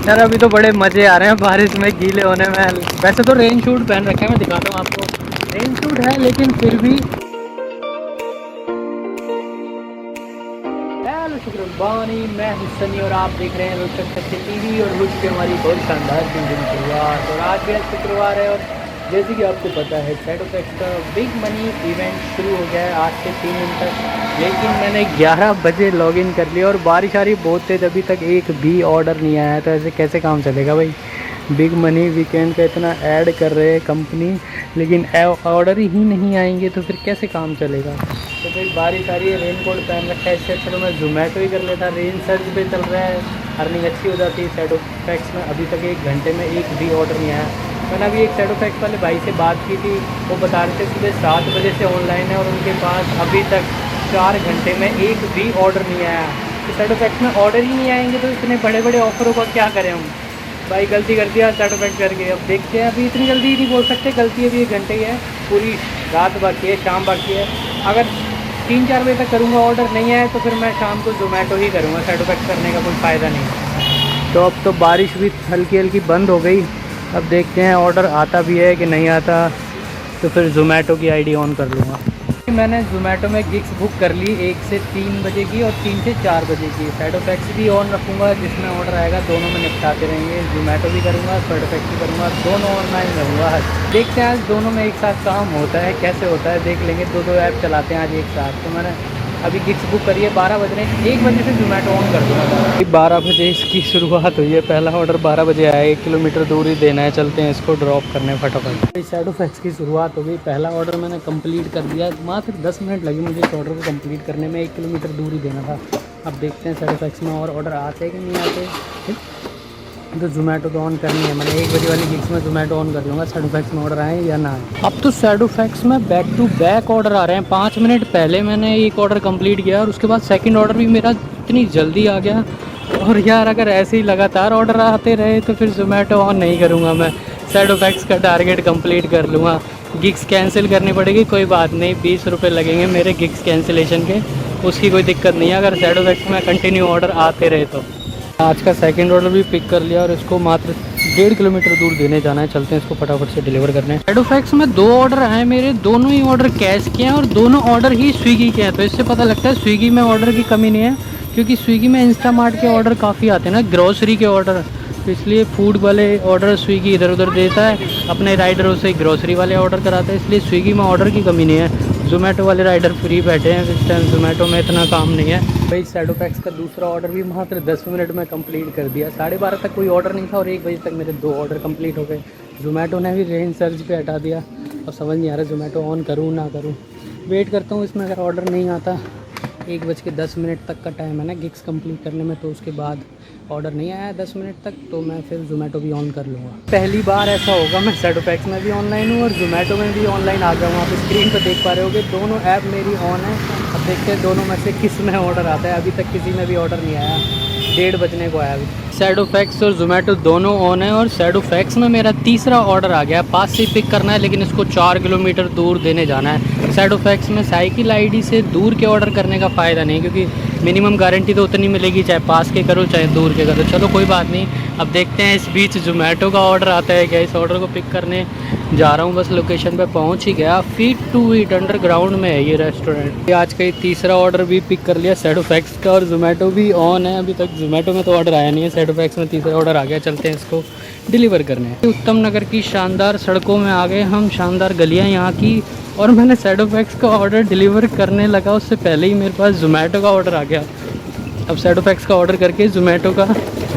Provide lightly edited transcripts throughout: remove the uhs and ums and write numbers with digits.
यार अभी तो बड़े मज़े आ रहे हैं बारिश में गीले होने में। वैसे तो रेन शूट पहन रखे हैं, मैं दिखाता हूँ आपको। रेन शूट है लेकिन फिर भी। हेलो शुक्रबानी, मैं हुसैनी और आप देख रहे हैं रोचक तथ्य टीवी और हुज की हमारी बहुत शानदार दिन की शुरुआत। और आज भी आज शुक्रवार है और जैसे कि आपको पता है शैडोफैक्स का बिग मनी इवेंट शुरू हो गया है आज से 3 दिन तक। लेकिन मैंने 11 बजे लॉगिन कर लिया और बारिश आ रही बहुत तेज़, अभी तक एक भी ऑर्डर नहीं आया। तो ऐसे कैसे काम चलेगा भाई। बिग मनी वीकेंड का इतना ऐड कर रहे हैं कंपनी, लेकिन ऑर्डर ही नहीं आएंगे तो फिर कैसे काम चलेगा। तो फिर बारिश आ रही है, रेन कोट पहन रखा है, इससे अच्छा तो मैं जोमेटो ही कर लेता। रेन सर्च पे चल रहा है, अर्निंग अच्छी हो जाती है शैडोफैक्स में। अभी तक 1 घंटे में एक भी ऑर्डर नहीं आया। मैंने अभी एक शैडोफैक्स वाले भाई से बात की थी, वो बता रहे थे सुबह 7 बजे से ऑनलाइन है और उनके पास अभी तक 4 घंटे में एक भी ऑर्डर नहीं आया। तो शैडोफैक्स में ऑर्डर ही नहीं आएंगे तो इतने बड़े बड़े ऑफरों का क्या करें हम। भाई गलती कर दिया शैडोफैक्स करके। अब देखते हैं, अभी इतनी जल्दी नहीं बोल सकते, गलती अभी 1 घंटे ही है, पूरी रात बाकी है, शाम बाकी है। अगर 3-4 बजे तक करूँगा ऑर्डर नहीं आया तो फिर मैं शाम को जोमेटो ही करूँगा, शैडोफैक्स करने का कोई फ़ायदा नहीं। तो अब तो बारिश भी हल्की हल्की बंद हो गई। अब देखते हैं ऑर्डर आता भी है कि नहीं आता, तो फिर जोमेटो की आईडी ऑन कर लूँगा। मैंने जोमेटो में गिग्स बुक कर ली 1 से 3 बजे की और 3 से 4 बजे की। शैडोफैक्स भी ऑन रखूँगा, जिसमें ऑर्डर आएगा दोनों में निपटाते रहेंगे। जोमेटो भी करूँगा, शैडोफैक्स भी करूँगा, दोनों ऑनलाइन करूँगा। देखते हैं आज दोनों में एक साथ काम होता है कैसे होता है, देख लेंगे। दो ऐप चलाते हैं आज एक साथ। तो मैंने अभी गिग्स बुक करिए 12 बज रहे हैं, 1 बजे से जोमेटो ऑन कर दूँगा। 12 बजे इसकी शुरुआत हुई है, पहला ऑर्डर 12 बजे आया। 1 किलोमीटर दूर ही देना है, चलते हैं इसको ड्रॉप करने फटाफट। शैडोफैक्स की शुरुआत हो गई, पहला ऑर्डर मैंने कंप्लीट कर दिया। मात्र 10 मिनट लगे मुझे इस ऑर्डर को कंप्लीट करने में, 1 किलोमीटर दूर ही देना था। अब देखते हैं शैडोफैक्स में और ऑर्डर आते हैं कि नहीं आते। तो जोमेटो तो ऑन करनी है, मैंने 1 बजे वाली गिग्स में जोमेटो ऑन कर लूँगा, शैडोफैक्स में ऑर्डर आए या ना आए। अब तो शैडोफैक्स में बैक टू बैक ऑर्डर आ रहे हैं। 5 मिनट पहले मैंने एक ऑर्डर कंप्लीट किया और उसके बाद सेकंड ऑर्डर भी मेरा इतनी जल्दी आ गया। और यार अगर ऐसे ही लगातार ऑर्डर आते रहे तो फिर जोमेटो ऑन नहीं करूँगा मैं, शैडोफैक्स का टारगेट कंप्लीट कर लूँगा। गिग्स कैंसिल करनी पड़ेगी, कोई बात नहीं, 20 रुपये लगेंगे मेरे गिग्स कैंसिलेशन के, उसकी कोई दिक्कत नहीं है अगर शैडोफैक्स में कंटिन्यू ऑर्डर आते रहे तो। आज का सेकंड ऑर्डर भी पिक कर लिया और इसको मात्र 1.5 किलोमीटर दूर देने जाना है, चलते हैं इसको फटाफट से डिलीवर करने। शैडोफैक्स में 2 ऑर्डर आए मेरे, दोनों ही ऑर्डर कैश के हैं और दोनों ऑर्डर ही स्विगी के हैं। तो इससे पता लगता है स्विगी में ऑर्डर की कमी नहीं है, क्योंकि स्विगी में इंस्टामार्ट के ऑर्डर काफ़ी आते हैं ना, ग्रॉसरी के ऑर्डर। तो इसलिए फूड वाले ऑर्डर स्विगी इधर उधर देता है, अपने राइडरों से ग्रॉसरी वाले ऑर्डर कराता है, इसलिए स्विगी में ऑर्डर की कमी नहीं है। जोमेटो वाले राइडर फ्री बैठे हैं इस टाइम, जोमेटो में इतना काम नहीं है भाई। शैडोफैक्स का दूसरा ऑर्डर भी मात्र 10 मिनट में कंप्लीट कर दिया। 12:30 तक कोई ऑर्डर नहीं था और 1 बजे तक मेरे 2 ऑर्डर कंप्लीट हो गए। जोमेटो ने भी रेंज सर्च पे हटा दिया। अब समझ नहीं आ रहा जोमेटो ऑन करूँ ना करूँ, वेट करता हूँ इसमें। अगर ऑर्डर नहीं आता, 1:10 तक का टाइम है ना गिग्स कंप्लीट करने में, तो उसके बाद ऑर्डर नहीं आया 10 मिनट तक तो मैं फिर जोमेटो भी ऑन कर लूँगा। पहली बार ऐसा होगा मैं शैडोफैक्स में भी ऑनलाइन हूँ और जोमेटो में भी ऑनलाइन आ गया हूँ। आप स्क्रीन पर देख पा रहे होगे दोनों ऐप मेरी ऑन है। अब देखते हैं दोनों में से किस में ऑर्डर आता है। अभी तक किसी में भी ऑर्डर नहीं आया, 1:30 बजने को आया अभी। शैडोफैक्स और जोमेटो दोनों ऑन है और शैडोफैक्स में मेरा तीसरा ऑर्डर आ गया। पास से पिक करना है लेकिन इसको 4 किलोमीटर दूर देने जाना है। शैडोफैक्स में साइकिल आईडी से दूर के ऑर्डर करने का फ़ायदा नहीं, क्योंकि मिनिमम गारंटी तो उतनी मिलेगी, चाहे पास के करो चाहे दूर के करो। चलो कोई बात नहीं, अब देखते हैं इस बीच जोमेटो का ऑर्डर आता है क्या। इस ऑर्डर को पिक करने जा रहा हूँ, बस लोकेशन पे पहुँच ही गया। फीट टू ईट अंडरग्राउंड में है ये रेस्टोरेंट। ये आज का ये तीसरा ऑर्डर भी पिक कर लिया शैडोफैक्स का और जोमेटो भी ऑन है। अभी तक जोमेटो में तो ऑर्डर आया नहीं है, शैडोफैक्स में तीसरा ऑर्डर आ गया। चलते हैं इसको डिलीवर करने। उत्तम नगर की शानदार सड़कों में आ गए हम, शानदार गलियाँ यहाँ की। और मैंने शैडोफैक्स का ऑर्डर डिलीवर करने लगा उससे पहले ही मेरे पास जोमेटो का ऑर्डर आ गया। अब शैडोफैक्स का ऑर्डर करके जोमेटो का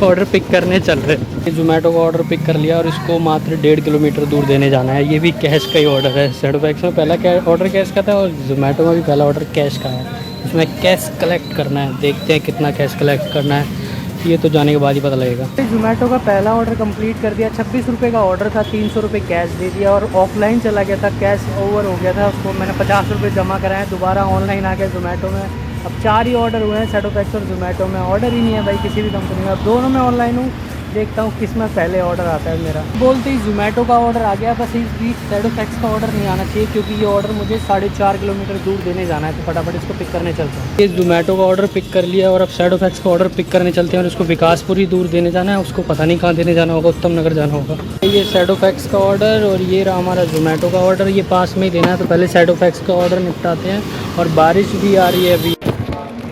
ऑर्डर पिक करने चल रहे। जोमेटो का ऑर्डर पिक कर लिया और इसको मात्र 1.5 किलोमीटर दूर देने जाना है। ये भी कैश का ही ऑर्डर है। शैडोफैक्स में पहला ऑर्डर कैश का था और जोमेटो में भी पहला ऑर्डर कैश का है। इसमें कैश कलेक्ट करना है, देखते हैं कितना कैश कलेक्ट करना है, ये तो जाने के बाद ही पता लगेगा। जोमेटो का पहला ऑर्डर कंप्लीट कर दिया। 26 रुपये का ऑर्डर था, 300 रुपये कैश दे दिया और ऑफलाइन चला गया था, कैश ओवर हो गया था, उसको मैंने 50 रुपये जमा कराए। दोबारा ऑनलाइन आ गया जोमेटो में। अब 4 ही ऑर्डर हुए हैं शैडोफैक्स और जोमेटो में, ऑर्डर ही नहीं है भाई किसी भी कंपनी में। अब दोनों में ऑनलाइन हूँ, देखता हूँ किस में पहले ऑर्डर आता है मेरा। बोलते ही जोमेटो का ऑर्डर आ गया, बस इस बीच शैडोफैक्स का ऑर्डर नहीं आना चाहिए, क्योंकि ये ऑर्डर मुझे 4.5 किलोमीटर दूर देने जाना है। तो फटाफट इसको पिक करने चलते हैं। ये जोमेटो का ऑर्डर पिक कर लिया और अब शैडोफैक्स का ऑर्डर पिक करने चलते हैं और उसको विकासपुरी दूर देने जाना है। उसको पता नहीं कहाँ देने जाना होगा, उत्तम नगर जाना होगा। ये शैडोफैक्स का ऑर्डर और ये रहा हमारा जोमेटो का ऑर्डर, ये पास में ही देना है। तो पहले शैडोफैक्स का ऑर्डर निपटाते हैं। और बारिश भी आ रही है अभी,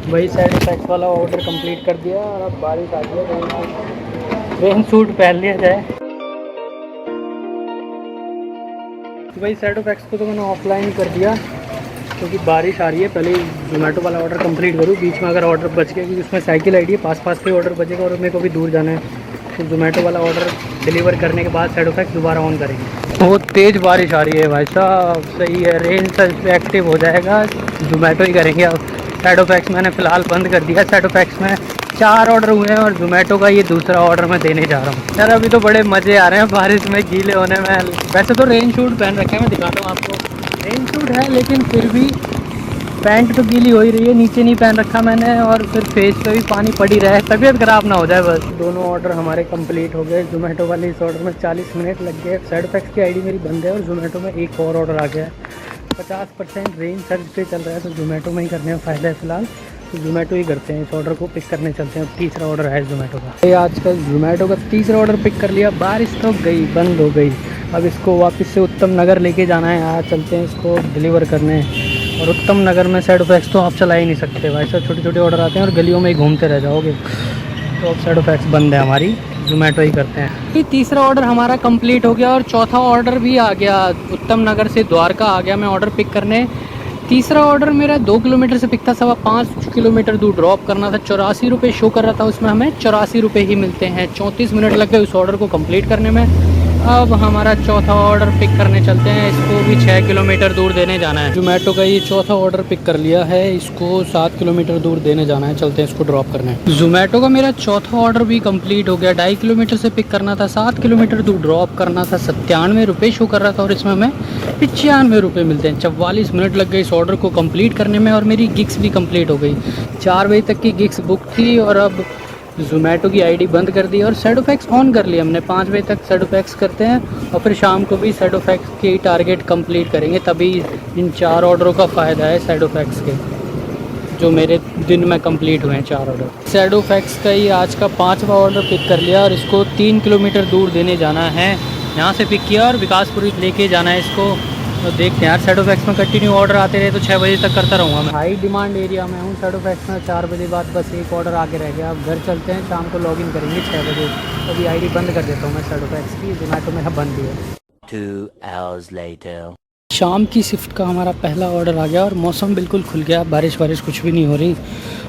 वही शैडोफैक्स वाला ऑर्डर कंप्लीट कर दिया और अब बारिश आ गई है। रेन सूट पहन लिया जाए। वही शैडोफैक्स को तो मैंने ऑफलाइन कर दिया क्योंकि बारिश आ रही है। पहले जोमेटो वाला ऑर्डर कंप्लीट करूँ, बीच में अगर ऑर्डर बच गया, क्योंकि उसमें साइकिल आईडी है, पास पे ऑर्डर बचेगा और मेरे को भी दूर जाना है। तो जोमेटो वाला ऑर्डर डिलीवर करने के बाद शैडोफैक्स दोबारा ऑन करेंगे। बहुत तेज़ बारिश आ रही है भाई साहब, सही है। रेन सर्च एक्टिव हो जाएगा, जोमेटो ही करेंगे अब। शैडोफैक्स मैंने फ़िलहाल बंद कर दिया। शैडोफैक्स में 4 ऑर्डर हुए हैं और जोमेटो का ये दूसरा ऑर्डर मैं देने जा रहा हूँ। यार अभी तो बड़े मज़े आ रहे हैं बारिश में गीले होने में। वैसे तो रेन शूट पहन रखे हैं, मैं दिखाता हूँ आपको। रेन शूट है लेकिन फिर भी पैंट तो गीली हो ही रही है, नीचे नहीं पहन रखा मैंने। और फिर फेस पे भी पानी पड़ी रहे, तबीयत ख़राब ना हो जाए बस। दोनों ऑर्डर हमारे कंप्लीट हो गए। जोमेटो वाले इस ऑर्डर में 40 मिनट लग गए। शैडोफैक्स की आईडी मेरी बंद है और जोमेटो में एक और ऑर्डर आ गया है। 50% रेंज सर्च पे चल रहा है, तो जोमेटो में ही करने में फ़ायदा है फ़िलहाल। तो जोमेटो ही करते हैं, इस ऑर्डर को पिक करने चलते हैं। तीसरा ऑर्डर है जोमेटो का। ये आजकल जोमेटो का तीसरा ऑर्डर पिक कर लिया। बारिश तो गई, बंद हो गई। अब इसको वापस से उत्तम नगर लेके जाना है। यहाँ चलते हैं इसको डिलीवर करने। और उत्तम नगर में शैडोफैक्स तो आप चला ही नहीं सकते भाई साहब, छोटे छोटे ऑर्डर आते हैं और गलियों में ही घूमते रह जाओगे। तो अब शैडोफैक्स बंद है हमारी, जोमेटो ही करते हैं। ये तीसरा ऑर्डर हमारा कंप्लीट हो गया और चौथा ऑर्डर भी आ गया। उत्तम नगर से द्वारका आ गया मैं ऑर्डर पिक करने। तीसरा ऑर्डर मेरा 2 किलोमीटर से पिक था, 5.25 किलोमीटर दूर ड्रॉप करना था। 84 रुपये शो कर रहा था, उसमें हमें 84 रुपये ही मिलते हैं। 34 मिनट लग गए उस ऑर्डर को कंप्लीट करने में। अब हमारा चौथा ऑर्डर पिक करने चलते हैं। इसको भी 6 किलोमीटर दूर देने जाना है। जोमेटो का ये चौथा ऑर्डर पिक कर लिया है, इसको 7 किलोमीटर दूर देने जाना है। चलते हैं इसको ड्रॉप करने। जोमेटो का मेरा चौथा ऑर्डर भी कंप्लीट हो गया। 2.5 किलोमीटर से पिक करना था, 7 किलोमीटर दूर ड्रॉप करना था। 97 रुपये शो कर रहा था और इसमें हमें 95 रुपये मिलते हैं। 44 मिनट लग गए इस ऑर्डर को कंप्लीट करने में और मेरी गिग्स भी कंप्लीट हो गई। 4 बजे तक की गिग्स बुक थी और अब जोमेटो की आईडी बंद कर दी और शैडोफैक्स ऑन कर लिया हमने। 5 बजे तक शैडोफैक्स करते हैं और फिर शाम को भी शैडोफैक्स की टारगेट कंप्लीट करेंगे। तभी इन 4 ऑर्डरों का फ़ायदा है शैडोफैक्स के, जो मेरे दिन में कंप्लीट हुए हैं 4 ऑर्डर। शैडोफैक्स का ही आज का 5वां ऑर्डर पिक कर लिया और इसको 3 किलोमीटर दूर देने जाना है। यहाँ से पिक किया और विकासपुरी लेके जाना है इसको। तो देखते हैं यार, शैडोफैक्स में कंटिन्यू ऑर्डर आते रहे तो 6 बजे तक करता रहूँगा मैं। हाई डिमांड एरिया में हूँ शैडोफैक्स में। 4 बजे बाद बस एक ऑर्डर आगे रह गया। अब घर चलते हैं, शाम को लॉगिन करेंगे 6 बजे। अभी आईडी बंद कर देता हूँ मैं शैडोफैक्स की, जोमेटो मेरा बंद ही है। 2 hours later. शाम की शिफ्ट का हमारा पहला ऑर्डर आ गया और मौसम बिल्कुल खुल गया, बारिश वारिश कुछ भी नहीं हो रही।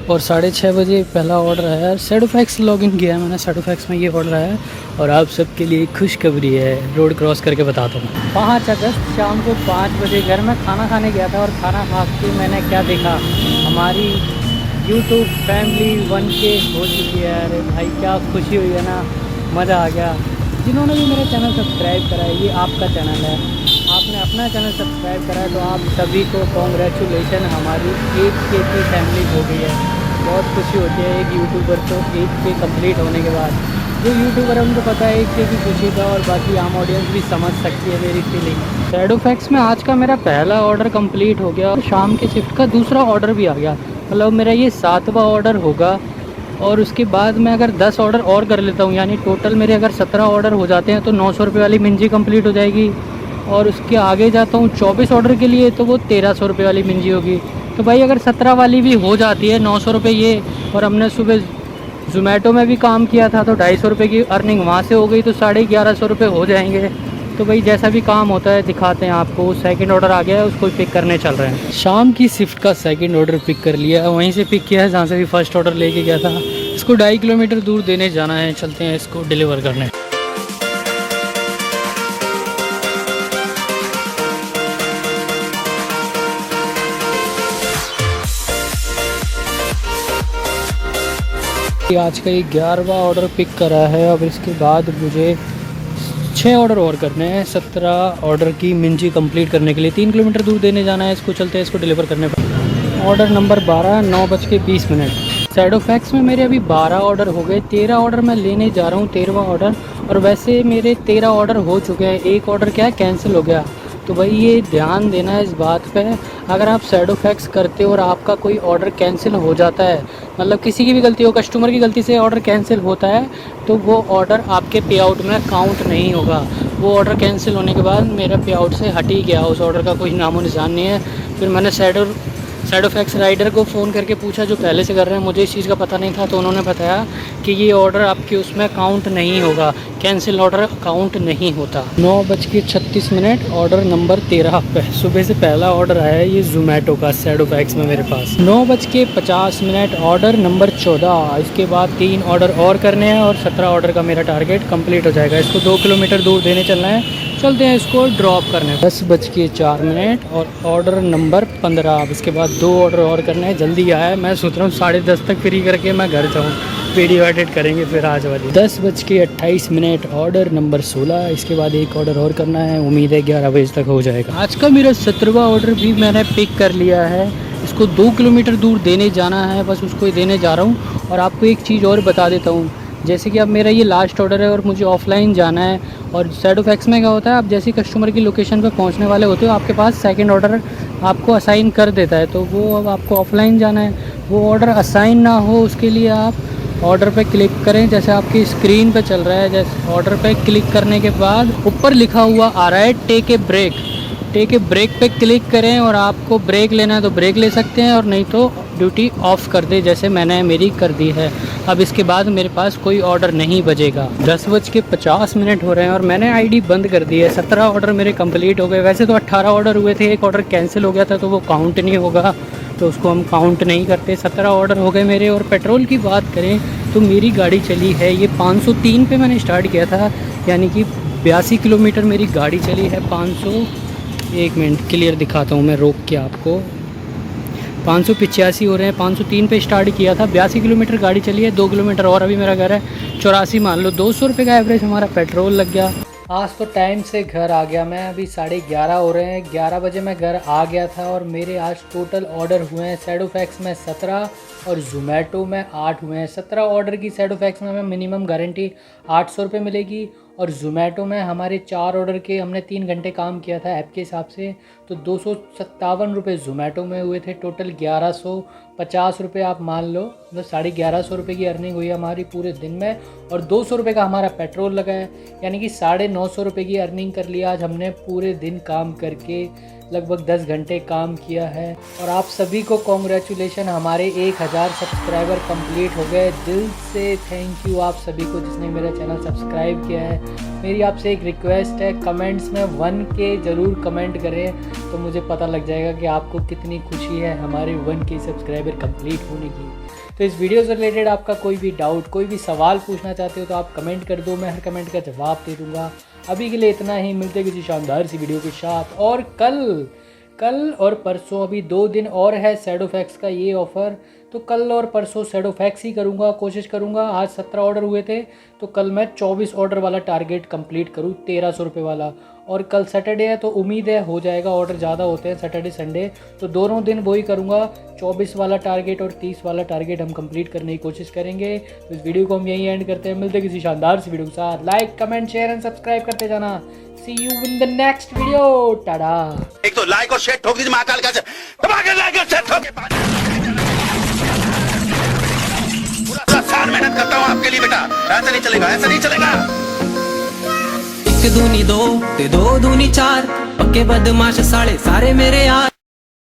और 6:30 बजे पहला ऑर्डर आया। शैडोफैक्स लॉगिन किया मैंने, शैडोफैक्स में ये ऑर्डर आया और आप सबके लिए खुशखबरी है, रोड क्रॉस करके बताता हूँ। 5 अगस्त शाम को 5 बजे घर में खाना खाने गया था और खाना खा के मैंने क्या देखा, हमारी यूट्यूब फैमिली 1K हो चुकी है। अरे भाई क्या खुशी हुई है ना, मज़ा आ गया। जिन्होंने भी मेरा चैनल सब्सक्राइब करा है, ये आपका चैनल है, आपने अपना चैनल सब्सक्राइब करा है तो आप सभी को कॉन्ग्रेचुलेशन। हमारी 1K की फैमिली हो गई है। बहुत खुशी होती है एक यूट्यूबर को 1K कंप्लीट होने के बाद। जो यूट्यूबर है उनको पता है 1K की खुशी का, और बाकी आम ऑडियंस भी समझ सकती है मेरी फीलिंग। शैडोफैक्स में आज का मेरा पहला ऑर्डर कंप्लीट हो गया और शाम के शिफ्ट का दूसरा ऑर्डर भी आ गया। मतलब मेरा ये 7वां ऑर्डर होगा और उसके बाद मैं अगर 10 ऑर्डर और कर लेता हूँ, यानी टोटल मेरे अगर 17 ऑर्डर हो जाते हैं तो 900 रुपये वाली मिंजी कंप्लीट हो जाएगी। और उसके आगे जाता हूँ 24 ऑर्डर के लिए तो वो 1300 रुपये वाली मिंजी होगी। तो भाई अगर 17 वाली भी हो जाती है 900 रुपये ये, और हमने सुबह जोमेटो में भी काम किया था तो 250 रुपये की अर्निंग वहाँ से हो गई, तो 1150 रुपये हो जाएंगे। तो भाई जैसा भी काम होता है दिखाते हैं आपको। सेकंड ऑर्डर आ गया है, उसको पिक करने चल रहे हैं। शाम की शिफ्ट का सेकंड ऑर्डर पिक कर लिया है, वहीं से पिक किया है जहाँ से भी फर्स्ट ऑर्डर लेके गया था। इसको 2.5 किलोमीटर दूर देने जाना है, चलते हैं इसको डिलीवर करने। आज का 11वां ऑर्डर पिक करा है। अब इसके बाद मुझे 6 ऑर्डर और करने हैं 17 ऑर्डर की मिंजी कंप्लीट करने के लिए। 3 किलोमीटर दूर देने जाना है इसको, चलते हैं इसको डिलीवर करने पर। Order number 12, 9:20। शैडोफैक्स में मेरे अभी 12 ऑर्डर हो गए, 13 ऑर्डर मैं लेने जा रहा हूँ, 13वां ऑर्डर। और वैसे मेरे 13 ऑर्डर हो चुके हैं, एक ऑर्डर क्या है कैंसिल हो गया। तो भाई ये ध्यान देना है इस बात पे, अगर आप शैडोफैक्स करते हो और आपका कोई ऑर्डर कैंसिल हो जाता है, मतलब किसी की भी गलती हो, कस्टमर की गलती से ऑर्डर कैंसिल होता है, तो वो ऑर्डर आपके पे आउट में काउंट नहीं होगा। वो ऑर्डर कैंसिल होने के बाद मेरा पे आउट से हट ही गया, उस ऑर्डर का कोई नामो निशान नहीं है। फिर मैंने शैडोफैक्स राइडर को फ़ोन करके पूछा जो पहले से कर रहे हैं, मुझे इस चीज़ का पता नहीं था, तो उन्होंने बताया कि ये ऑर्डर आपके उसमें काउंट नहीं होगा, कैंसिल ऑर्डर काउंट नहीं होता। 9:36 ऑर्डर नंबर 13 पे सुबह से पहला ऑर्डर आया है ये जोमेटो का शैडोफैक्स में मेरे पास। 9:50 ऑर्डर नंबर 14। इसके बाद 3 ऑर्डर और करने हैं और 17 ऑर्डर का मेरा टारगेट कंप्लीट हो जाएगा। इसको 2 किलोमीटर दूर देने चलना है, चलते हैं इसको ड्रॉप करने। 10:04 और ऑर्डर नंबर 15। अब इसके बाद 2 ऑर्डर और करने हैं, जल्दी आया है। मैं सोच रहा हूँ 10:30 तक फ्री करके मैं घर जाऊँ, वीडियो एडिट करेंगे फिर आज वाली। 10:28 ऑर्डर नंबर 16। इसके बाद 1 ऑर्डर और करना है, उम्मीद है 11 बजे तक हो जाएगा। आज का मेरा 17वां ऑर्डर भी मैंने पिक कर लिया है। इसको 2 किलोमीटर दूर देने जाना है, बस उसको ही देने जा रहा हूँ। और आपको एक चीज़ और बता देता हूँ, जैसे कि अब मेरा ये लास्ट ऑर्डर है और मुझे ऑफलाइन जाना है। और शैडोफैक्स में क्या होता है, आप जैसे कस्टमर की लोकेशन पे पहुंचने वाले होते हो, आपके पास सेकंड ऑर्डर आपको असाइन कर देता है, तो वो अब आपको ऑफलाइन जाना है। वो ऑर्डर असाइन ना हो उसके लिए आप ऑर्डर पे क्लिक करें, जैसे आपकी स्क्रीन पे चल रहा है। जैसे ऑर्डर पे क्लिक करने के बाद ऊपर लिखा हुआ आ रहा है take a break. Take a break पे क्लिक करें और आपको ब्रेक लेना है तो ब्रेक ले सकते हैं, और नहीं तो ड्यूटी ऑफ कर दे, जैसे मैंने मेरी कर दी है। अब इसके बाद मेरे पास कोई ऑर्डर नहीं बजेगा। 10:50 हो रहे हैं और मैंने आईडी बंद कर दी है। 17 ऑर्डर मेरे कंप्लीट हो गए। वैसे तो 18 ऑर्डर हुए थे, एक ऑर्डर कैंसिल हो गया था तो वो काउंट नहीं होगा, तो उसको हम काउंट नहीं करते। 17 ऑर्डर हो गए मेरे। और पेट्रोल की बात करें तो मेरी गाड़ी चली है, ये 503 पे मैंने स्टार्ट किया था, यानी कि 82 किलोमीटर मेरी गाड़ी चली है। 1 मिनट क्लियर दिखाता हूँ मैं रोक के आपको। 585 हो रहे हैं, 503 पे स्टार्ट किया था, 82 किलोमीटर गाड़ी चली है। 2 किलोमीटर और अभी मेरा घर है, 84 मान लो। 200 रुपये का एवरेज हमारा पेट्रोल लग गया। आज तो टाइम से घर आ गया मैं, अभी 11:30 हो रहे हैं। 11 बजे मैं घर आ गया था। और मेरे आज टोटल ऑर्डर हुए हैं शैडोफैक्स में 17 और जोमेटो में 8 हुए हैं। 17 ऑर्डर की शैडोफैक्स में हमें मिनिमम गारंटी 800 रुपये मिलेगी, और जोमेटो में हमारे 4 ऑर्डर के हमने 3 घंटे काम किया था ऐप के हिसाब से, तो 257 रुपये जोमेटो में हुए थे। टोटल 1150 रुपये आप मान लो, मतलब 1150 रुपये की अर्निंग हुई हमारी पूरे दिन में। और 200 रुपये का हमारा पेट्रोल लगा है, यानी कि 950 रुपये की अर्निंग कर लिया आज हमने पूरे दिन काम करके। लगभग 10 घंटे काम किया है। और आप सभी को कॉन्ग्रेचुलेशन, हमारे 1000 सब्सक्राइबर कंप्लीट हो गए। दिल से थैंक यू आप सभी को जिसने मेरा चैनल सब्सक्राइब किया है। मेरी आपसे एक रिक्वेस्ट है, कमेंट्स में 1K ज़रूर कमेंट करें, तो मुझे पता लग जाएगा कि आपको कितनी खुशी है हमारे 1K सब्सक्राइबर कंप्लीट होने की। तो इस वीडियो से रिलेटेड आपका कोई भी डाउट, कोई भी सवाल पूछना चाहते हो तो आप कमेंट कर दो, मैं हर कमेंट का जवाब दे दूँगा। अभी के लिए इतना ही, मिलते किसी शानदार सी वीडियो के साथ। और कल और परसों, अभी 2 दिन और है शैडोफैक्स का ये ऑफ़र, तो कल और परसों शैडोफैक्स ही करूँगा, कोशिश करूँगा। आज 17 ऑर्डर हुए थे, तो कल मैं 24 ऑर्डर वाला टारगेट कंप्लीट करूँ, 1300 रुपये वाला। और कल सैटरडे है तो उम्मीद है हो जाएगा, ऑर्डर ज़्यादा होते हैं सैटरडे संडे, तो दोनों दिन वही करूँगा। 24 वाला टारगेट और 30 वाला टारगेट हम कंप्लीट करने की कोशिश करेंगे। तो इस वीडियो को हम यहीं एंड करते हैं, मिलते हैं किसी शानदार सी वीडियो के साथ। Like comment share and subscribe करते जाना। See you in the next video, tata. एक तो लाइक और शेयर ठोक दीजिए महाकाल का, दबा के लाइक और शेयर ठोक। पूरा साल मेहनत करता हूँ आपके लिए बेटा, ऐसा नहीं चलेगा, ऐसा नहीं चलेगा। 1 दूनी 2 ते 2 दूनी 4, पक्के बदमाश साले सारे मेरे यार।